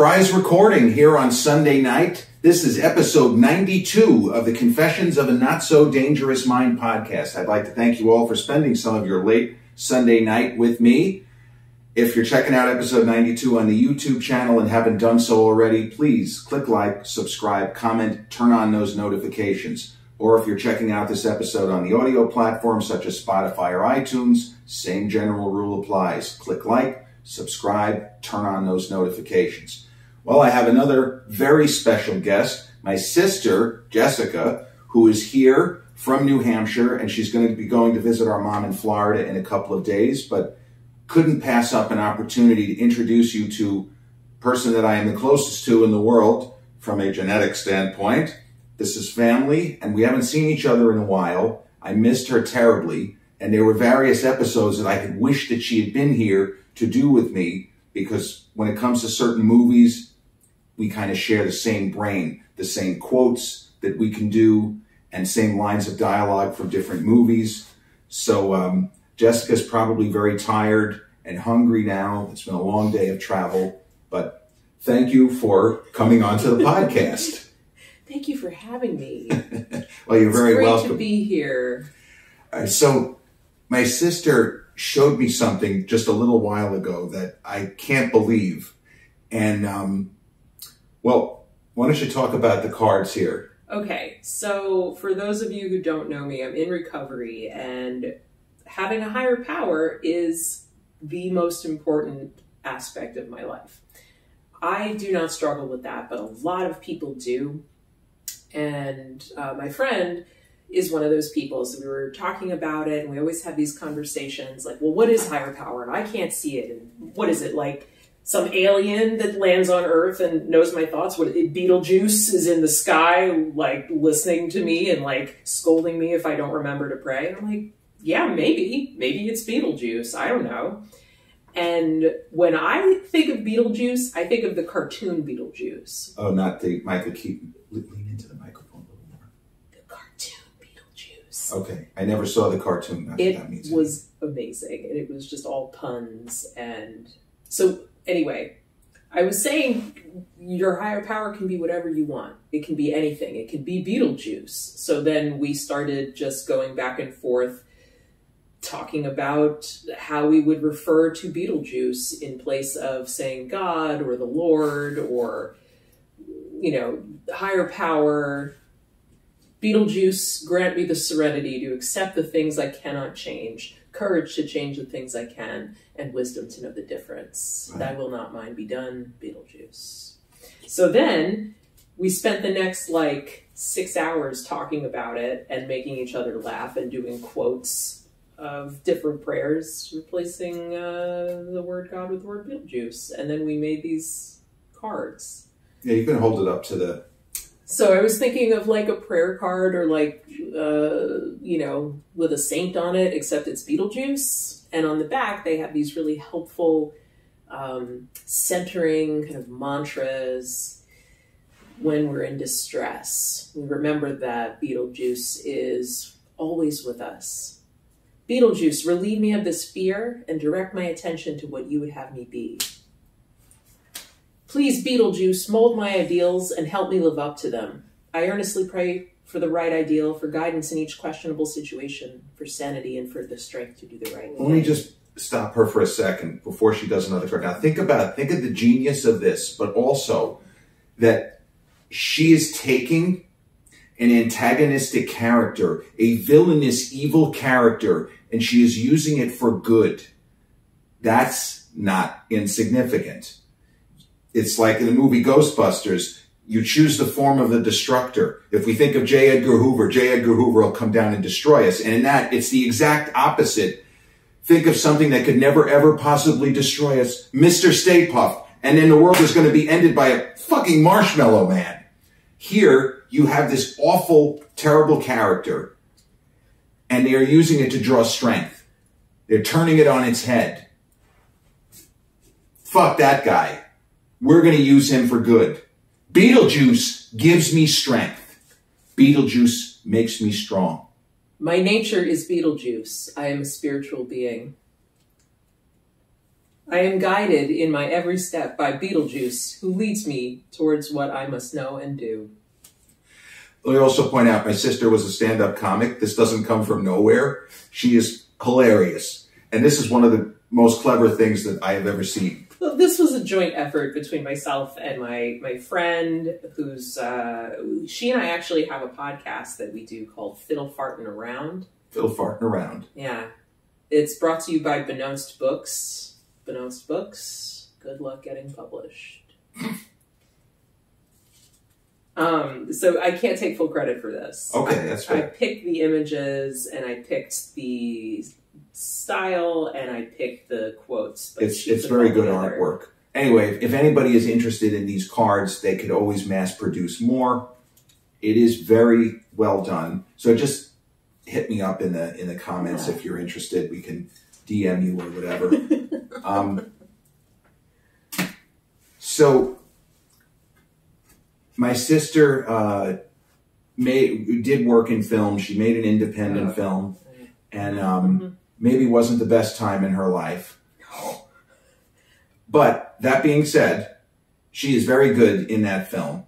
surprise recording here on Sunday night. This is episode 92 of the Confessions of a Not So Dangerous Mind podcast. I'd like to thank you all for spending some of your late Sunday night with me. If you're checking out episode 92 on the YouTube channel and haven't done so already, please click like, subscribe, comment, turn on those notifications. Or if you're checking out this episode on the audio platforms such as Spotify or iTunes, same general rule applies. Click like, subscribe, turn on those notifications. Well, I have another very special guest, my sister, Jessica, who is here from New Hampshire, and she's going to be going to visit our mom in Florida in a couple of days, but couldn't pass up an opportunity to introduce you to a person that I am the closest to in the world from a genetic standpoint. This is family, and we haven't seen each other in a while. I missed her terribly, and there were various episodes that I had wished that she had been here to do with me, because when it comes to certain movies, we kind of share the same brain, the same quotes that we can do, and same lines of dialogue from different movies. So Jessica's probably very tired and hungry now. It's been a long day of travel, but thank you for coming onto the podcast. Thank you for having me. Well, you're very welcome. It's great to be here. So my sister showed me something just a little while ago that I can't believe. And, well, why don't you talk about the cards here? Okay, so for those of you who don't know me, I'm in recovery, and having a higher power is the most important aspect of my life. I do not struggle with that, but a lot of people do. And my friend is one of those people. So we were talking about it, and we always have these conversations like, well, what is higher power? And I can't see it. And what is it, like some alien that lands on Earth and knows my thoughts? What, Beetlejuice is in the sky, like listening to me and like scolding me if I don't remember to pray. And I'm like, yeah, maybe it's Beetlejuice. I don't know. And when I think of Beetlejuice, I think of the cartoon Beetlejuice. Oh, not the Michael Keaton. Lean into the microphone a little more. The cartoon Beetlejuice. Okay. I never saw the cartoon. It was amazing. And it was just all puns. And so anyway, I was saying your higher power can be whatever you want. It can be anything. It can be Beetlejuice. So then we started just going back and forth talking about how we would refer to Beetlejuice in place of saying God or the Lord or, you know, higher power. Beetlejuice, grant me the serenity to accept the things I cannot change, courage to change the things I can, and wisdom to know the difference. Thy will not mine be done, Beetlejuice. So then we spent the next like 6 hours talking about it and making each other laugh and doing quotes of different prayers, replacing the word God with the word Beetlejuice. And then we made these cards. Yeah, you can hold it up to the... So I was thinking of like a prayer card or like, you know, with a saint on it, except it's Beetlejuice. And on the back, they have these really helpful centering kind of mantras when we're in distress. We remember that Beetlejuice is always with us. Beetlejuice, relieve me of this fear and direct my attention to what you would have me be. Please, Beetlejuice, mold my ideals and help me live up to them. I earnestly pray for the right ideal, for guidance in each questionable situation, for sanity and for the strength to do the right thing. Let me just stop her for a second before she does another card. Now think of the genius of this, but also that she is taking an antagonistic character, a villainous, evil character, and she is using it for good. That's not insignificant. It's like in the movie Ghostbusters, you choose the form of the destructor. If we think of J. Edgar Hoover will come down and destroy us. And in that, it's the exact opposite. Think of something that could never, ever possibly destroy us. Mr. Stay Puft. And then the world is going to be ended by a fucking marshmallow man. Here, you have this awful, terrible character, and they are using it to draw strength. They're turning it on its head. Fuck that guy. We're going to use him for good. Beetlejuice gives me strength. Beetlejuice makes me strong. My nature is Beetlejuice. I am a spiritual being. I am guided in my every step by Beetlejuice, who leads me towards what I must know and do. Let me also point out, my sister was a stand-up comic. This doesn't come from nowhere. She is hilarious. And this is one of the most clever things that I have ever seen. Well, this was a joint effort between myself and my friend, who's she and I actually have a podcast that we do called Fiddle Fartin' Around. Fiddle Fartin' Around. Yeah. It's brought to you by Benounced Books. Benounced Books. Good luck getting published. So I can't take full credit for this. Okay, that's I fair. picked the images and I picked the style and I picked the quotes. But It's very good artwork. Anyway, if anybody is interested in these cards, they could always mass produce more. It is very well done. So just hit me up in the comments if you're interested. We can DM you or whatever. So my sister did work in film. She made an independent film, and maybe wasn't the best time in her life. But that being said, she is very good in that film.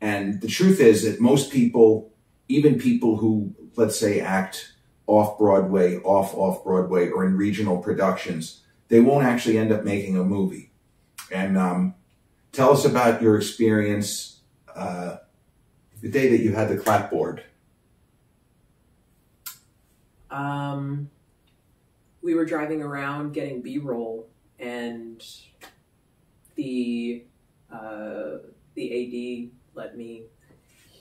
And the truth is that most people, even people who, let's say, act off-Broadway, off-Broadway, or in regional productions, they won't actually end up making a movie. And tell us about your experience the day that you had the clapboard. We were driving around getting B-roll, and the AD let me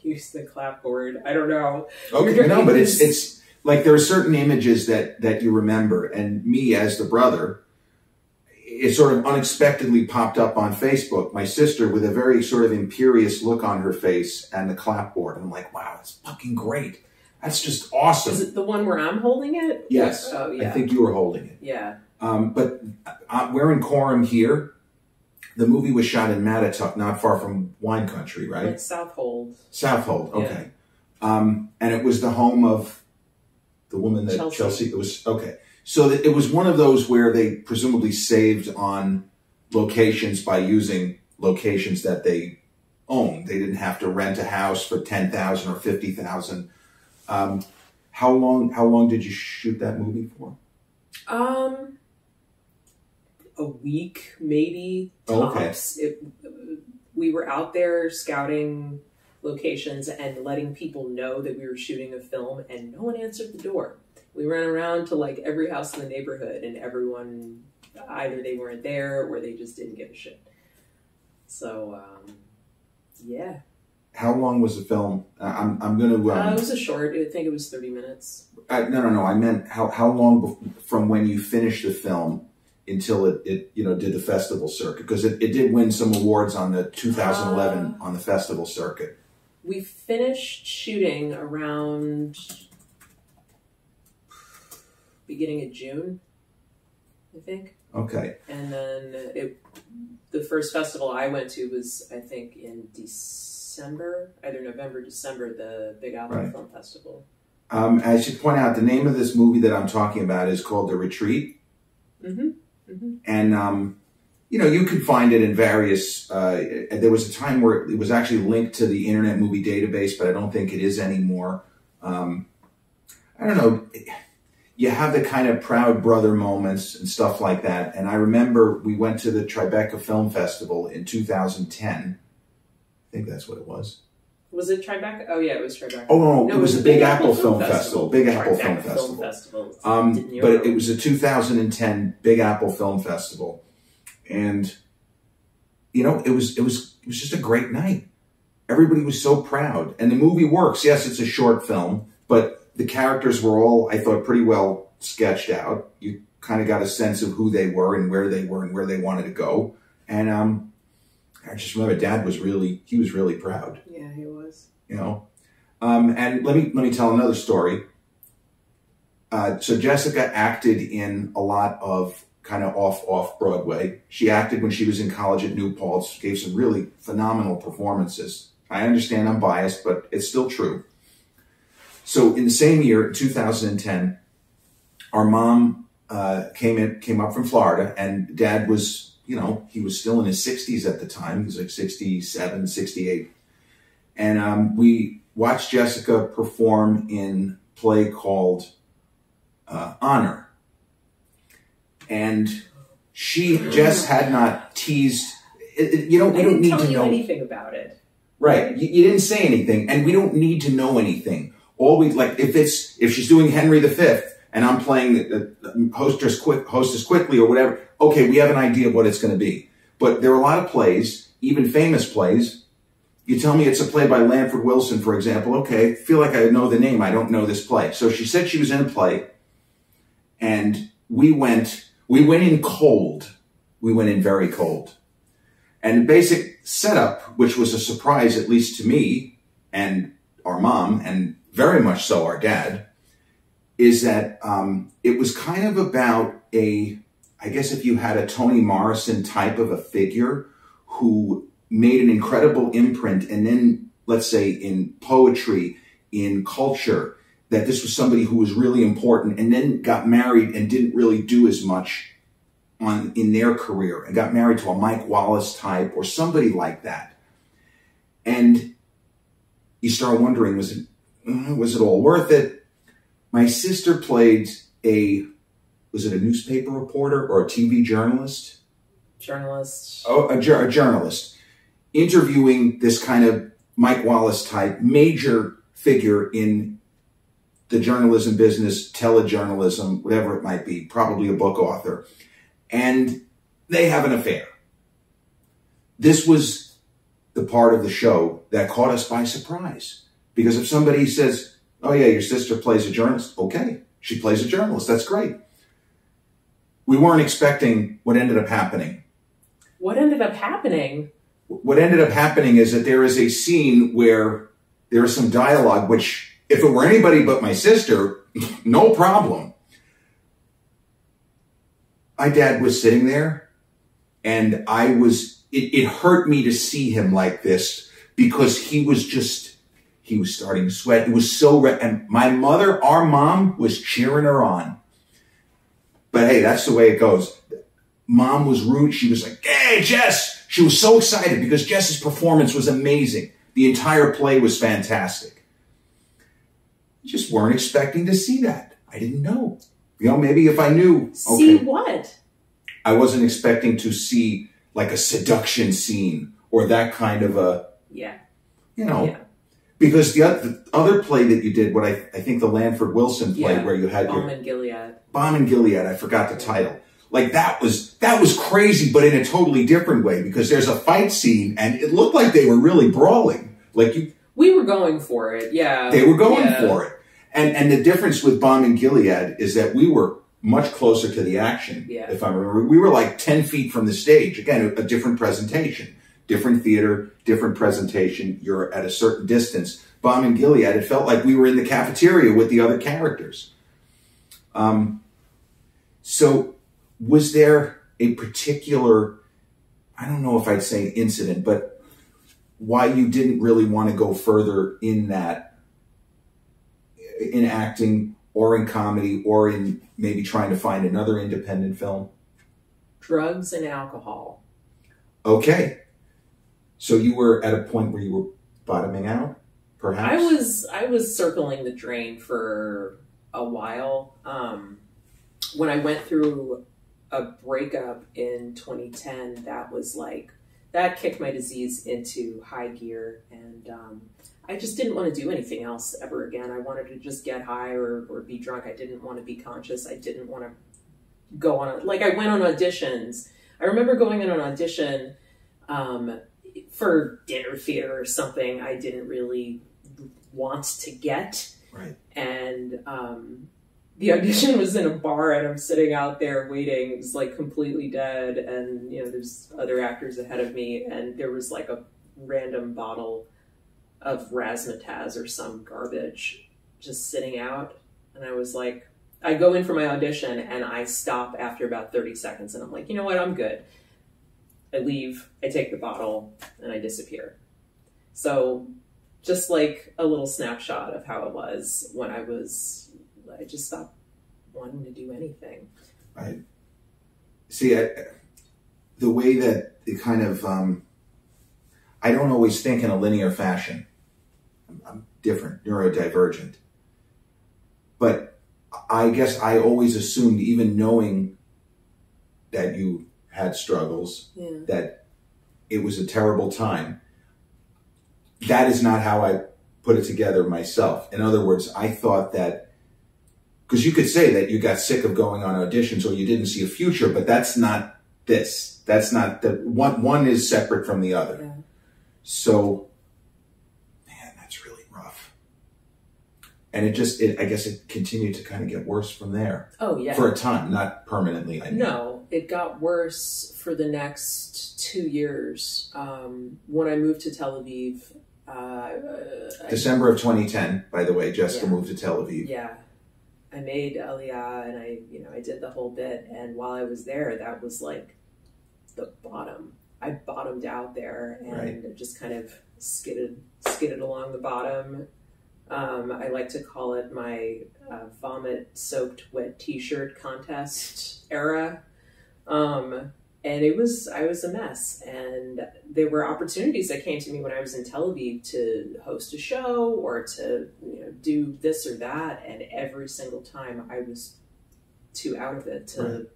use the clapboard. I don't know. Okay, no, but it's like there are certain images that you remember, and me as the brother, it sort of unexpectedly popped up on Facebook. My sister with a very sort of imperious look on her face and the clapboard. And I'm like, wow, that's fucking great. That's just awesome. Is it the one where I'm holding it? Yes. Oh, yeah. I think you were holding it. Yeah. But we're in Coram here. The movie was shot in Mattituck, not far from Wine Country, right? Like Southold. Southold, okay. Yeah. And it was the home of the woman that Chelsea. It was, okay. So it was one of those where they presumably saved on locations by using locations that they own. They didn't have to rent a house for $10,000 or $50,000. How long did you shoot that movie for? A week, maybe. Tops. Okay. We were out there scouting locations and letting people know that we were shooting a film, and no one answered the door. We ran around to like every house in the neighborhood, and everyone, either they weren't there or they just didn't give a shit. So, yeah. How long was the film? I'm going to... it was a short. I think it was 30 minutes. No. I meant how long from when you finished the film until it did the festival circuit? Because it did win some awards on the 2011 on the festival circuit. We finished shooting around beginning of June, I think. Okay. And then the first festival I went to was, I think, in December, either November, December, the Big Apple Film Festival. I should point out the name of this movie that I'm talking about is called The Retreat. Mm-hmm. Mm-hmm. And, you could find it in various, there was a time where it was actually linked to the Internet Movie Database, but I don't think it is anymore. I don't know. You have the kind of proud brother moments and stuff like that. And I remember we went to the Tribeca Film Festival in 2010. I think that's what it was. Was it Tribeca? Oh, yeah, it was Tribeca. Oh, no, it was the Big Apple Film Festival. Big Apple Film Festival. But it was a 2010 Big Apple Film Festival. And, it was just a great night. Everybody was so proud. And the movie works. Yes, it's a short film, but the characters were all, I thought, pretty well sketched out. You kind of got a sense of who they were and where they wanted to go. And I just remember Dad was really proud. Yeah, he was. And let me tell another story. So Jessica acted in a lot of kind of off Broadway. She acted when she was in college at New Paltz, gave some really phenomenal performances. I understand I'm biased, but it's still true. So in the same year, 2010, our mom came up from Florida, and Dad was, he was still in his 60s at the time. He was like 67, 68. And we watched Jessica perform in a play called Honor. And Jess had not teased. We don't need to know. I didn't tell you anything about it. Right. You didn't say anything, and we don't need to know anything. All we like, if she's doing Henry V and I'm playing the hostess quickly or whatever, okay, we have an idea of what it's going to be. But there are a lot of plays, even famous plays. You tell me it's a play by Lanford Wilson, for example. Okay, I feel like I know the name. I don't know this play. So she said she was in a play, and we went in cold. We went in very cold. And the basic setup, which was a surprise, at least to me and our mom, and very much so our dad, is that it was kind of about I guess if you had a Toni Morrison type of a figure who made an incredible imprint, and then, let's say, in poetry, in culture, that this was somebody who was really important, and then got married and didn't really do as much in their career, and got married to a Mike Wallace type or somebody like that. And you start wondering, was it all worth it? My sister played was it a newspaper reporter or a TV journalist? Journalist. Oh, a journalist. Interviewing this kind of Mike Wallace type major figure in the journalism business, telejournalism, whatever it might be, probably a book author. And they have an affair. This was the part of the show that caught us by surprise. Because if somebody says, oh yeah, your sister plays a journalist, okay, she plays a journalist, that's great. We weren't expecting what ended up happening. What ended up happening? What ended up happening is that there is a scene where there is some dialogue, which if it were anybody but my sister, no problem. My dad was sitting there, and it hurt me to see him like this, because he was starting to sweat. It was so red. And my mother, our mom, was cheering her on. But hey, that's the way it goes. Mom was rude. She was like, hey, Jess. She was so excited because Jess's performance was amazing. The entire play was fantastic. Just weren't expecting to see that. I didn't know. Maybe if I knew. See what? I wasn't expecting to see like a seduction scene or that kind of a, yeah. Because the other play that you did, what I think the Lanford Wilson play, where you had Balm and Gilead. Balm and Gilead, I forgot the title. Like that was crazy, but in a totally different way, because there's a fight scene and it looked like they were really brawling. We were going for it, yeah. They were going for it. And the difference with Balm and Gilead is that we were much closer to the action. Yeah. If I remember, we were like 10 feet from the stage. Again, a different presentation, different theater, different presentation. You're at a certain distance. Balm and Gilead, it felt like we were in the cafeteria with the other characters. So was there a particular, I don't know if I'd say incident, but why you didn't really want to go further in that, in acting or in comedy or in maybe trying to find another independent film? Drugs and alcohol. Okay. So you were at a point where you were bottoming out, perhaps? I was circling the drain for a while. When I went through a breakup in 2010, that kicked my disease into high gear, and I just didn't want to do anything else ever again. I wanted to just get high or be drunk. I didn't want to be conscious. I didn't want to go on I went on auditions. I remember going on an audition for dinner theater or something I didn't really want to get. Right. And the audition was in a bar, and I'm sitting out there waiting. It was like completely dead, and there's other actors ahead of me, and there was like a random bottle of razzmatazz or some garbage just sitting out, and I was like, I go in for my audition and I stop after about 30 seconds, and I'm like, you know what, I'm good. I leave, I take the bottle, and I disappear. So just like a little snapshot of how it was when I just stopped wanting to do anything. I see. The way that it kind of, I don't always think in a linear fashion. I'm different, neurodivergent. But I guess I always assumed, even knowing that you had struggles, that it was a terrible time. That is not how I put it together myself. In other words, I thought that, because you could say that you got sick of going on auditions or you didn't see a future, but that's not this. That's not the one is separate from the other. Yeah. So, man, that's really rough. And I guess it continued to kind of get worse from there. Oh, yeah. For a time, not permanently. I mean. No, it got worse for the next 2 years. When I moved to Tel Aviv. December of 2010, by the way, Jessica moved to Tel Aviv. Yeah. I made Aliyah and I did the whole bit. And while I was there, that was like the bottom. I bottomed out there and just kind of skidded along the bottom. I like to call it my vomit-soaked wet T-shirt contest era. And I was a mess. And there were opportunities that came to me when I was in Tel Aviv to host a show or to do this or that. And every single time I was too out of it to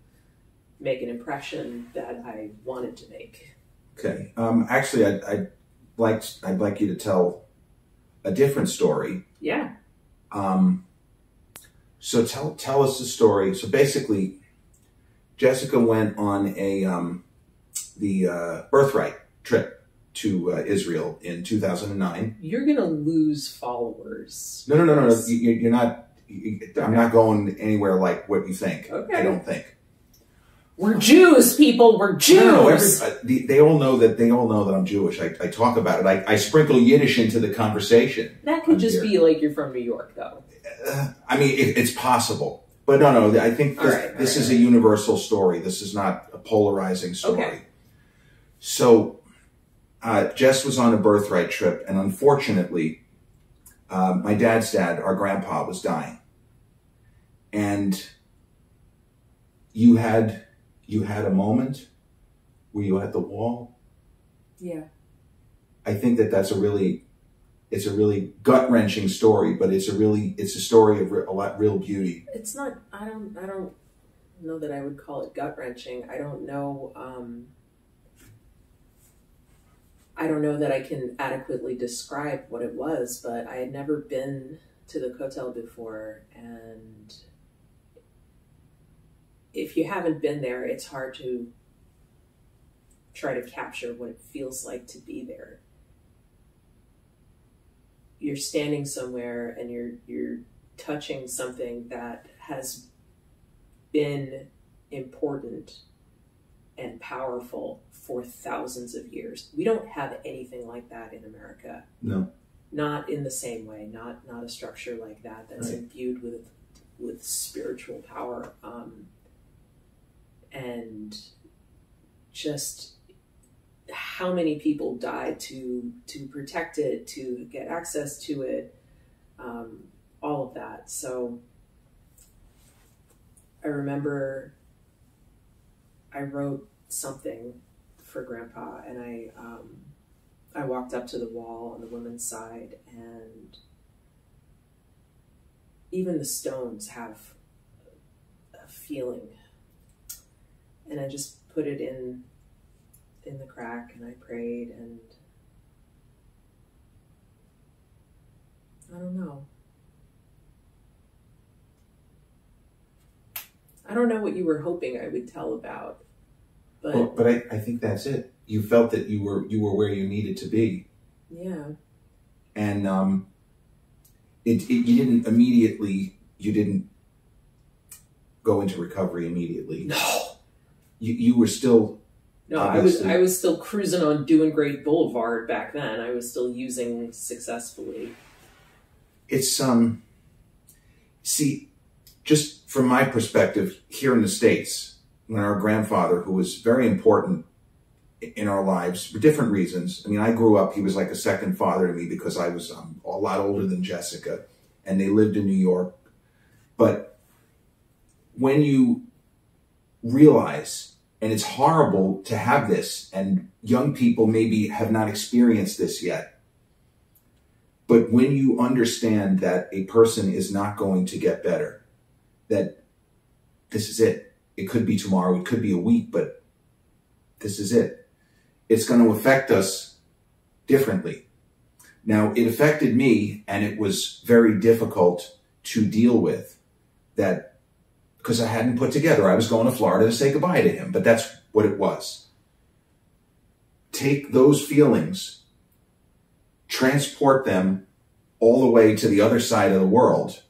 make an impression that I wanted to make. Okay. Actually, I'd like you to tell a different story. Yeah. So tell us the story. So basically, Jessica went on the Birthright trip to Israel in 2009. You're gonna lose followers. No. You're not. I'm not going anywhere like what you think. Okay. I don't think. We're Jews, people. We're Jews. No, they all know that. They all know that I'm Jewish. I talk about it. I sprinkle Yiddish into the conversation. That could just be like you're from New York, though. I mean, it's possible. But no, I think this is a universal story. This is not a polarizing story. Okay. So, Jess was on a Birthright trip, and unfortunately, my dad's dad, our grandpa, was dying. And you had a moment where you were at the wall. Yeah. I think that's a really gut-wrenching story, but it's a story of real beauty. It's not, I don't know that I would call it gut-wrenching. I don't know that I can adequately describe what it was, but I had never been to the Kotel before, and if you haven't been there, it's hard to try to capture what it feels like to be there. You're standing somewhere and you're touching something that has been important and powerful for thousands of years. We don't have anything like that in America. No. Not in the same way. Not a structure like that that's imbued with spiritual power. And just how many people died to protect it, to get access to it, all of that. So I remember I wrote something for Grandpa, and I walked up to the wall on the women's side, and even the stones have a feeling. And I just put it in the crack, and I prayed, and I don't know. I don't know what you were hoping I would tell about, but but I think that's it. You felt that you were where you needed to be. Yeah. And you didn't go into recovery immediately. No. You were still. No, I was still cruising on Doing Great Boulevard back then. I was still using successfully. It's see, just from my perspective here in the States, when our grandfather, who was very important in our lives for different reasons. I mean, I grew up, he was like a second father to me because I was a lot older than Jessica, and they lived in New York. But when you realize, and it's horrible to have this, and young people maybe have not experienced this yet, but when you understand that a person is not going to get better, that this is it. It could be tomorrow, it could be a week, but this is it. It's going to affect us differently. Now, it affected me, and it was very difficult to deal with that because I hadn't put together. I was going to Florida to say goodbye to him, but that's what it was. Take those feelings, transport them all the way to the other side of the world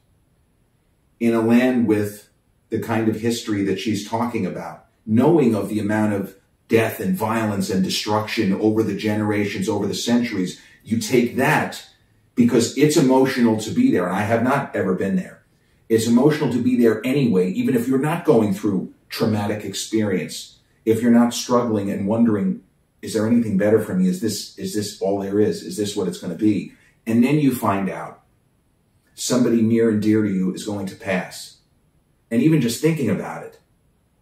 in a land with the kind of history that she's talking about, knowing of the amount of death and violence and destruction over the generations, over the centuries. You take that because it's emotional to be there. And I have not ever been there. It's emotional to be there anyway, even if you're not going through traumatic experience, if you're not struggling and wondering, is there anything better for me? Is this all there is? Is this what it's going to be? And then you find out somebody near and dear to you is going to pass. And even just thinking about it,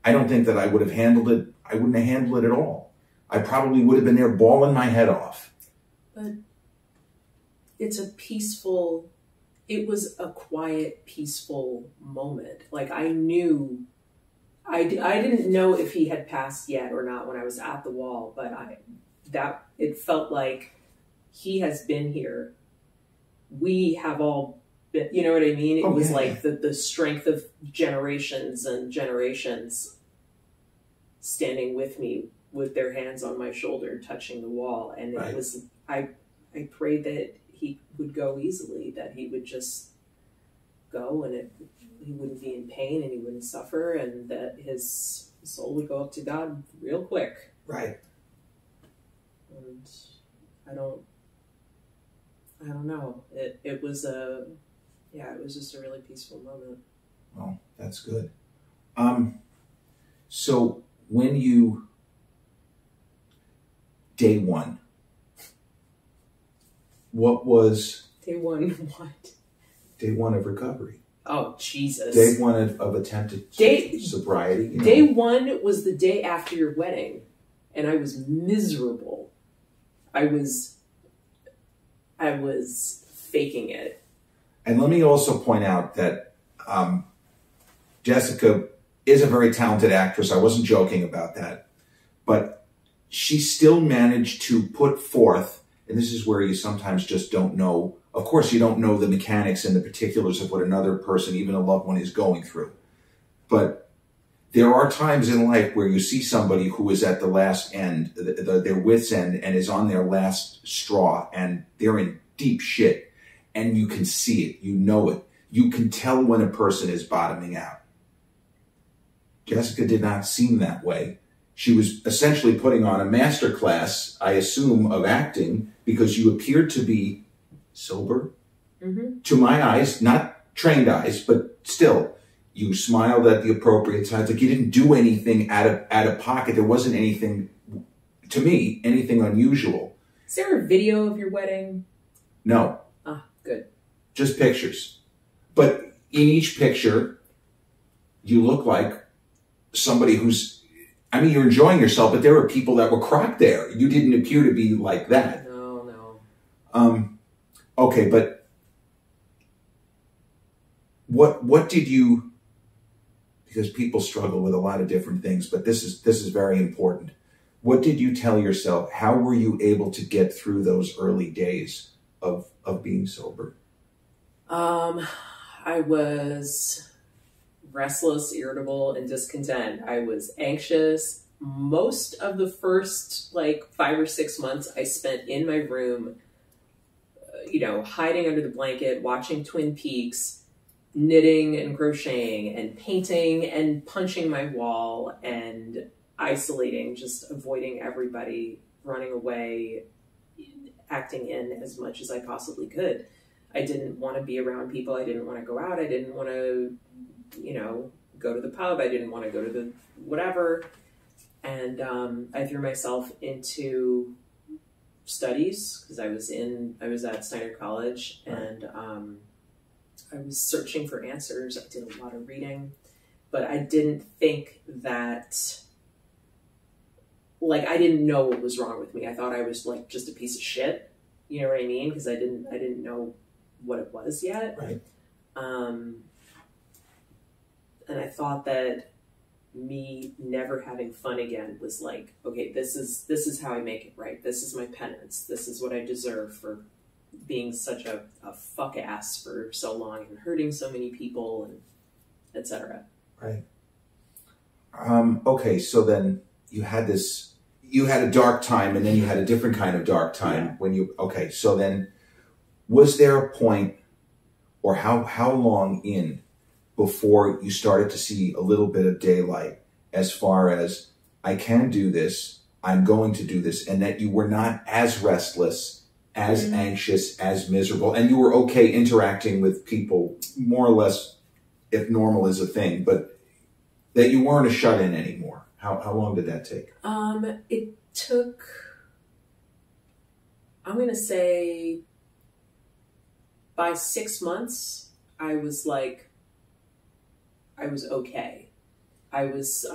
I don't think that I would have handled it. I wouldn't have handled it at all. I probably would have been there bawling my head off. But it was a quiet, peaceful moment. Like I didn't know if he had passed yet or not when I was at the wall, but it felt like he has been here. We have all been, you know what I mean? It was like the strength of generations and generations standing with me with their hands on my shoulder, touching the wall. And it was, I prayed that he would go easily, that he would just go and he wouldn't be in pain and he wouldn't suffer, and that his soul would go up to God real quick. Right. And I don't know. It was just a really peaceful moment. Well, that's good. So when you, day one, what was... Day one what? Day one of recovery. Oh, Jesus. Day one of attempted sobriety. You know. Day one was the day after your wedding, and I was miserable. I was faking it. And let me also point out that Jessica is a very talented actress. I wasn't joking about that. But she still managed to put forth, and this is where you sometimes just don't know. Of course, you don't know the mechanics and the particulars of what another person, even a loved one, is going through. But there are times in life where you see somebody who is at the last end, their wit's end, and is on their last straw, and they're in deep shit. And you can see it. You know it. You can tell when a person is bottoming out. Jessica did not seem that way. She was essentially putting on a master class, I assume, of acting, because you appeared to be sober. Mm-hmm. To my eyes, not trained eyes, but still, you smiled at the appropriate times. Like you didn't do anything out of pocket. There wasn't anything, to me, anything unusual. Is there a video of your wedding? No. Ah, good. Just pictures. But in each picture, you look like somebody who's, I mean, you're enjoying yourself, but there were people that were crocked there. You didn't appear to be like that. No. Okay, but what did you, because people struggle with a lot of different things, but this is very important. What did you tell yourself? How were you able to get through those early days of being sober? I was restless, irritable, and discontent. I was anxious. Most of the first 5 or 6 months I spent in my room, hiding under the blanket, watching Twin Peaks, knitting and crocheting and painting and punching my wall and isolating, just avoiding everybody, running away, acting in as much as I possibly could. I didn't want to be around people. I didn't want to go out. I didn't want to, go to the pub. I didn't want to go to the whatever. And I threw myself into studies because I was at Steiner College, and I was searching for answers. I did a lot of reading, but I didn't think that, like, I didn't know what was wrong with me. I thought I was like just a piece of shit. You know what I mean? Because I didn't know what it was yet. Right. And I thought that me never having fun again was like, okay, this is how I make it right. This is my penance. This is what I deserve for being such a fuck ass for so long and hurting so many people and etc. Right. Okay, so then you had a dark time, and then you had a different kind of dark time when you, okay, so then was there a point, or how long in before you started to see a little bit of daylight as far as, I can do this, I'm going to do this, and that you were not as restless, as anxious, as miserable, and you were okay interacting with people more or less, if normal is a thing, but that you weren't a shut-in anymore? How long did that take? It took, I'm going to say, by 6 months, I was okay. I was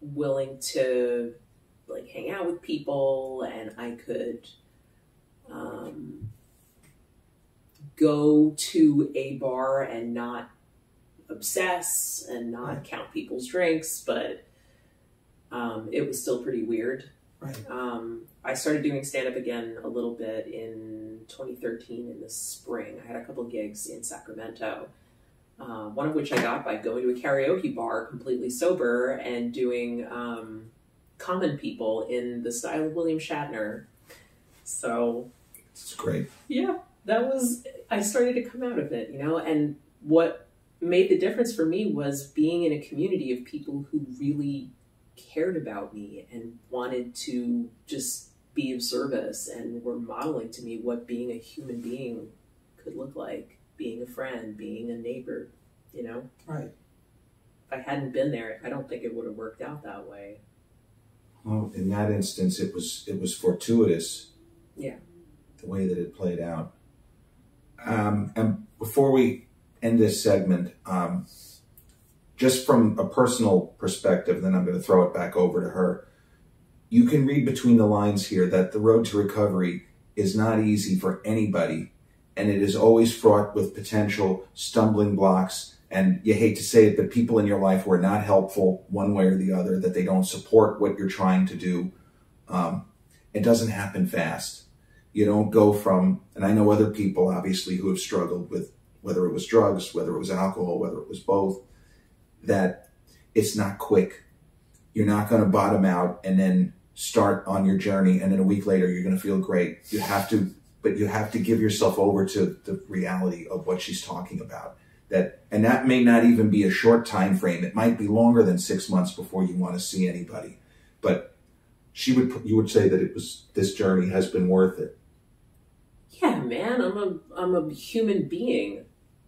willing to like hang out with people, and I could go to a bar and not obsess and not count people's drinks, but it was still pretty weird. Right. I started doing stand-up again a little bit in 2013 in the spring. I had a couple gigs in Sacramento, one of which I got by going to a karaoke bar completely sober and doing Common People in the style of William Shatner. So it's great. Yeah, I started to come out of it, you know, and what made the difference for me was being in a community of people who really cared about me and wanted to just be of service and were modeling to me what being a human being could look like, being a friend, being a neighbor, you know? Right. If I hadn't been there, I don't think it would have worked out that way. Well, in that instance, it was fortuitous. Yeah. The way that it played out. And before we end this segment, just from a personal perspective, then I'm going to throw it back over to her. You can read between the lines here that the road to recovery is not easy for anybody, and it is always fraught with potential stumbling blocks. And you hate to say it, but people in your life who are not helpful one way or the other, that they don't support what you're trying to do. It doesn't happen fast. You don't go from, and I know other people obviously who have struggled with whether it was drugs, whether it was alcohol, whether it was both, that it's not quick. You're not going to bottom out and then start on your journey, and then a week later you're going to feel great. You have to give yourself over to the reality of what she's talking about. And that may not even be a short time frame. It might be longer than 6 months before you want to see anybody. But you would say that this journey has been worth it. Yeah, man, I'm a human being.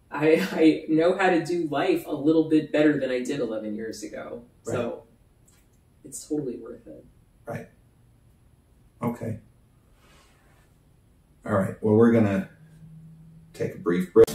I know how to do life a little bit better than I did 11 years ago. Right. So it's totally worth it. Right. Okay. All right. Well, we're going to take a brief break.